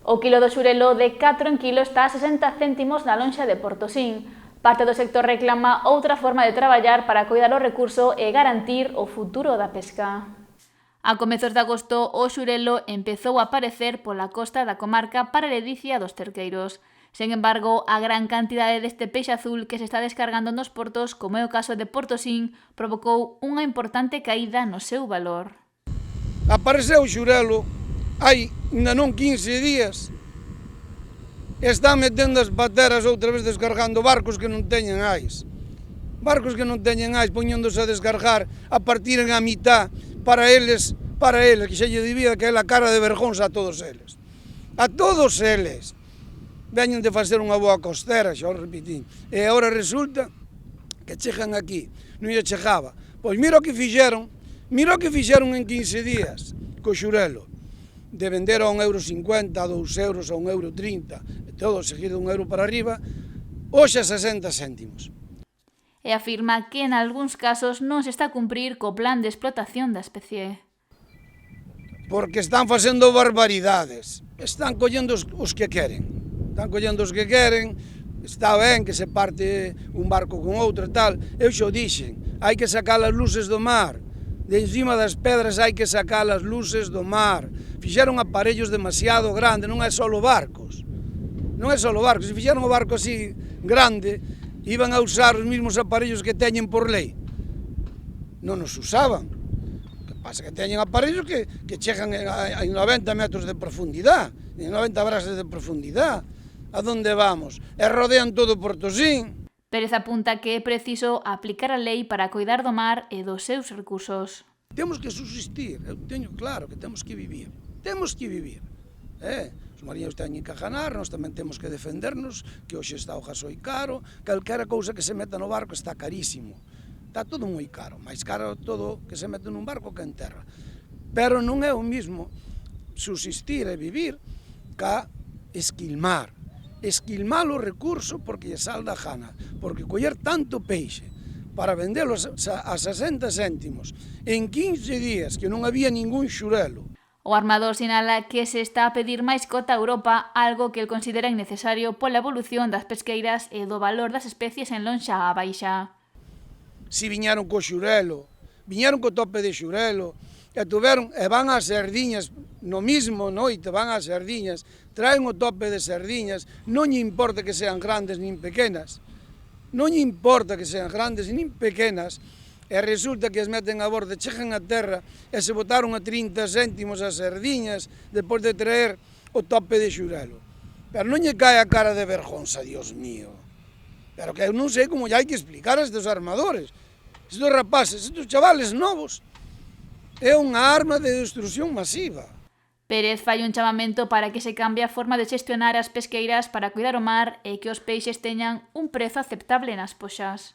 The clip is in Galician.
O quilo do xurelo de 4 en kilo está a 60 céntimos na lonxa de Portosín. Parte do sector reclama outra forma de traballar para coidar o recurso e garantir o futuro da pesca. A comezos de agosto, o xurelo empezou a aparecer pola costa da comarca paraledicia dos Terqueiros. Sen embargo, a gran cantidade deste peixe azul que se está descargando nos portos, como é o caso de Portosín, provocou unha importante caída no seu valor. Apareceu o xurelo hai ainda non 15 días, están metendo as pateras outra vez descargando barcos que non teñen ais. Barcos que non teñen ais poñéndose a descargar, a partiren a mitad para eles, que xa lle debía que é a cara de vergonza a todos eles. A todos eles. Veñen de facer unha boa costera, xa o repitín, e agora resulta que chegan aquí, non lle chegaba. Pois mira o que fixeron en 15 días co xurelo, de vender a €1,50, a €2, a €1,30, todo seguido de €1 para arriba, hoxe a 60 céntimos. E afirma que en algúns casos non se está a cumprir co plan de explotación da especie. Porque están facendo barbaridades, están collendo os que queren, está ben que se parte un barco con outro e tal, eu xo dixen, hai que sacar as luces do mar, de encima das pedras hai que sacar as luces do mar, fixeron aparellos demasiado grandes, non é só barcos, se fixeron o barco así grande, iban a usar os mesmos aparellos que teñen por lei, non os usaban. Pasa que teñen aparellos que chegan a 90 metros de profundidade, en 90 brasas de profundidade. A donde vamos? E rodean todo Portosín. Pérez apunta que é preciso aplicar a lei para coidar do mar e dos seus recursos. Temos que subsistir, eu teño claro que temos que vivir. Os mariños teñen que ganar, nós tamén temos que defendernos, que hoxe está o gasoil caro, calquera cousa que se meta no barco está carísimo. Está todo moi caro, máis caro todo que se mete nun barco que en terra. Pero non é o mismo subsistir e vivir ca esquilmar o recurso porque lle salda a gana, porque coller tanto peixe para vendelos a 60 céntimos en 15 días que non había ningún xurelo. O armador sinala que se está a pedir máis cota a Europa, algo que el considera innecesario pola evolución das pesqueiras e do valor das especies en lonxa á baixa. Si viñeron co xurelo, viñeron co tope de xurelo, e van ás sardiñas, no mismo noite van ás sardiñas, traen o tope de sardiñas, non lle importa que sean grandes nin pequenas, e resulta que as meten a bordo, chegan a terra e se botaron a 30 céntimos as sardiñas depois de traer o tope de xurelo. Pero non lle cae a cara de vergonza, Dios mío. Pero que eu non sei como lle hai que explicar a estes armadores, estes rapaces, estes chavales novos. É unha arma de destrucción masiva. Pérez fai un chamamento para que se cambie a forma de xestionar as pesqueiras para cuidar o mar e que os peixes teñan un prezo aceptable nas poxas.